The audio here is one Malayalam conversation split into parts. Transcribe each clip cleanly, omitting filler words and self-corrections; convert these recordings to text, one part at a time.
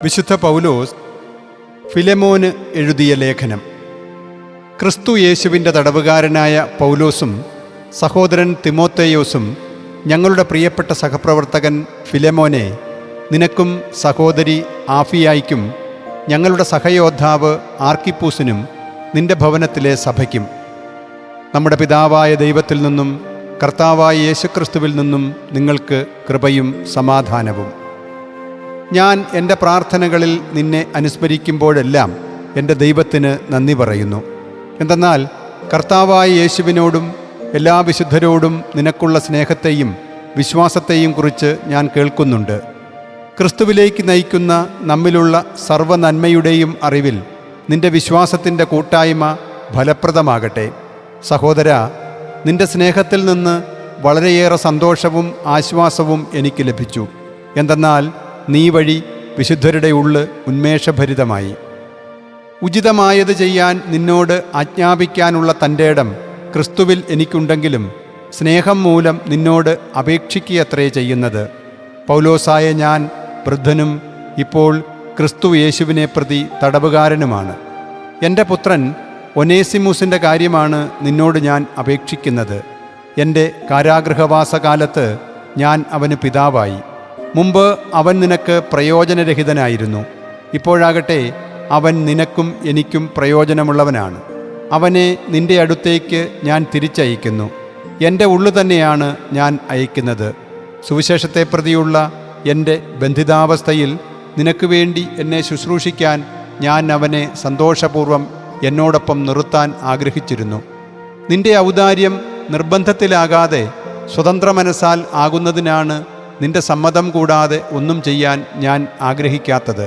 വിശുദ്ധ പൗലോസ് ഫിലെമോന് എഴുതിയ ലേഖനം. ക്രിസ്തു യേശുവിൻ്റെ തടവുകാരനായ പൗലോസും സഹോദരൻ തിമോത്തേയോസും ഞങ്ങളുടെ പ്രിയപ്പെട്ട സഹപ്രവർത്തകൻ ഫിലെമോനെ, നിനക്കും സഹോദരി ആഫിയായ്ക്കും ഞങ്ങളുടെ സഹയോദ്ധാവ് ആർക്കിപ്പൂസിനും നിന്റെ ഭവനത്തിലെ സഭയ്ക്കും നമ്മുടെ പിതാവായ ദൈവത്തിൽ നിന്നും കർത്താവായ യേശുക്രിസ്തുവിൽ നിന്നും നിങ്ങൾക്ക് കൃപയും സമാധാനവും. ഞാൻ എൻ്റെ പ്രാർത്ഥനകളിൽ നിന്നെ അനുസ്മരിക്കുമ്പോഴെല്ലാം എൻ്റെ ദൈവത്തിന് നന്ദി പറയുന്നു. എന്തെന്നാൽ കർത്താവായ യേശുവിനോടും എല്ലാ വിശുദ്ധരോടും നിനക്കുള്ള സ്നേഹത്തെയും വിശ്വാസത്തെയും കുറിച്ച് ഞാൻ കേൾക്കുന്നുണ്ട്. ക്രിസ്തുവിലേക്ക് നയിക്കുന്ന നമ്മിലുള്ള സർവ്വനന്മയുടെയും അറിവിൽ നിന്റെ വിശ്വാസത്തിൻ്റെ കൂട്ടായ്മ ഫലപ്രദമാകട്ടെ. സഹോദരാ, നിന്റെ സ്നേഹത്തിൽ നിന്ന് വളരെയേറെ സന്തോഷവും ആശ്വാസവും എനിക്ക് ലഭിച്ചു. എന്തെന്നാൽ നീ വഴി വിശുദ്ധരുടെ ഉള്ള് ഉന്മേഷഭരിതമായി. ഉചിതമായത് ചെയ്യാൻ നിന്നോട് ആജ്ഞാപിക്കാനുള്ള തൻ്റെ ഇടം ക്രിസ്തുവിൽ എനിക്കുണ്ടെങ്കിലും സ്നേഹം മൂലം നിന്നോട് അപേക്ഷിക്കുകയത്രേ ചെയ്യുന്നത്. പൗലോസായ ഞാൻ വൃദ്ധനും ഇപ്പോൾ ക്രിസ്തു യേശുവിനെ പ്രതി തടവുകാരനുമാണ്. എൻ്റെ പുത്രൻ ഒനേസിമൂസിൻ്റെ കാര്യമാണ് നിന്നോട് ഞാൻ അപേക്ഷിക്കുന്നത്. എൻ്റെ കാരാഗൃഹവാസകാലത്ത് ഞാൻ അവന് പിതാവായി. മുമ്പ് അവൻ നിനക്ക് പ്രയോജനരഹിതനായിരുന്നു. ഇപ്പോഴാകട്ടെ അവൻ നിനക്കും എനിക്കും പ്രയോജനമുള്ളവനാണ്. അവനെ നിന്റെ അടുത്തേക്ക് ഞാൻ തിരിച്ചയക്കുന്നു. എൻ്റെ ഉള്ളു തന്നെയാണ് ഞാൻ അയക്കുന്നത്. സുവിശേഷത്തെ പ്രതിയുള്ള എൻ്റെ ബന്ധിതാവസ്ഥയിൽ നിനക്ക് വേണ്ടി എന്നെ ശുശ്രൂഷിക്കാൻ ഞാൻ അവനെ സന്തോഷപൂർവ്വം എന്നോടൊപ്പം നിർത്താൻ ആഗ്രഹിച്ചിരുന്നു. നിന്റെ ഔദാര്യം നിർബന്ധത്തിലാകാതെ സ്വതന്ത്ര മനസ്സാൽ ആകുന്നതിനാണ് നിന്റെ സമ്മതം കൂടാതെ ഒന്നും ചെയ്യാൻ ഞാൻ ആഗ്രഹിക്കാത്തത്.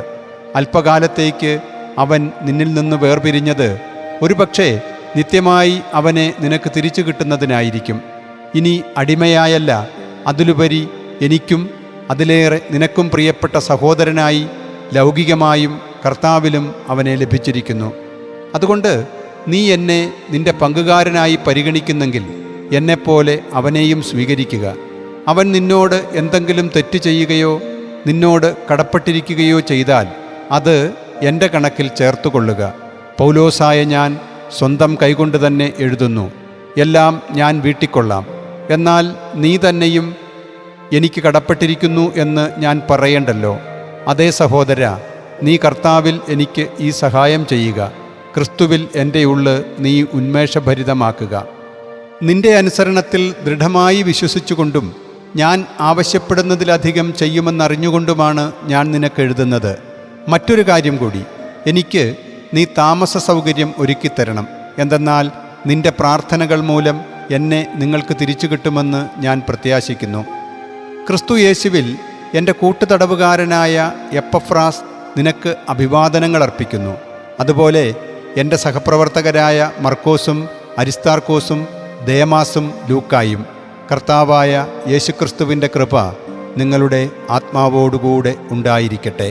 അല്പകാലത്തേക്ക് അവൻ നിന്നിൽ നിന്ന് വേർപിരിഞ്ഞത് ഒരുപക്ഷെ നിത്യമായി അവനെ നിനക്ക് തിരിച്ചു കിട്ടുന്നതിനായിരിക്കും. ഇനി അടിമയായല്ല, അതിലുപരി എനിക്കും അതിലേറെ നിനക്കും പ്രിയപ്പെട്ട സഹോദരനായി ലൗകികമായും കർത്താവിലും അവനെ ലഭിച്ചിരിക്കുന്നു. അതുകൊണ്ട് നീ എന്നെ നിന്റെ പങ്കുകാരനായി പരിഗണിക്കുന്നെങ്കിൽ എന്നെപ്പോലെ അവനെയും സ്വീകരിക്കുക. അവൻ നിന്നോട് എന്തെങ്കിലും തെറ്റ് ചെയ്യുകയോ നിന്നോട് കടപ്പെട്ടിരിക്കുകയോ ചെയ്താൽ അത് എൻ്റെ കണക്കിൽ ചേർത്തുകൊള്ളുക. പൗലോസായ ഞാൻ സ്വന്തം കൈകൊണ്ട് തന്നെ എഴുതുന്നു, എല്ലാം ഞാൻ വീട്ടിക്കൊള്ളാം. എന്നാൽ നീ തന്നെയും എനിക്ക് കടപ്പെട്ടിരിക്കുന്നു എന്ന് ഞാൻ പറയണ്ടല്ലോ. അതേ സഹോദരാ, നീ കർത്താവിൽ എനിക്ക് ഈ സഹായം ചെയ്യുക. ക്രിസ്തുവിൽ എൻ്റെ ഉള്ള് നീ ഉന്മേഷഭരിതമാക്കുക. നിന്റെ അനുസരണത്തിൽ ദൃഢമായി വിശ്വസിച്ചുകൊണ്ടും ഞാൻ ആവശ്യപ്പെടുന്നതിലധികം ചെയ്യുമെന്നറിഞ്ഞുകൊണ്ടുമാണ് ഞാൻ നിനക്ക് എഴുതുന്നത്. മറ്റൊരു കാര്യം കൂടി, എനിക്ക് നീ താമസ സൗകര്യം ഒരുക്കിത്തരണം. എന്തെന്നാൽ നിന്റെ പ്രാർത്ഥനകൾ മൂലം എന്നെ നിങ്ങൾക്ക് തിരിച്ചു കിട്ടുമെന്ന് ഞാൻ പ്രത്യാശിക്കുന്നു. ക്രിസ്തു യേശുവിൽ എൻ്റെ കൂട്ടുതടവുകാരനായ എപ്പഫ്രാസ് നിനക്ക് അഭിവാദനങ്ങൾ അർപ്പിക്കുന്നു. അതുപോലെ എൻ്റെ സഹപ്രവർത്തകരായ മർക്കോസും അരിസ്താർക്കോസും ദേമാസും ലൂക്കായും. കർത്താവായ യേശുക്രിസ്തുവിൻ്റെ കൃപ നിങ്ങളുടെ ആത്മാവോടുകൂടെ ഉണ്ടായിരിക്കട്ടെ.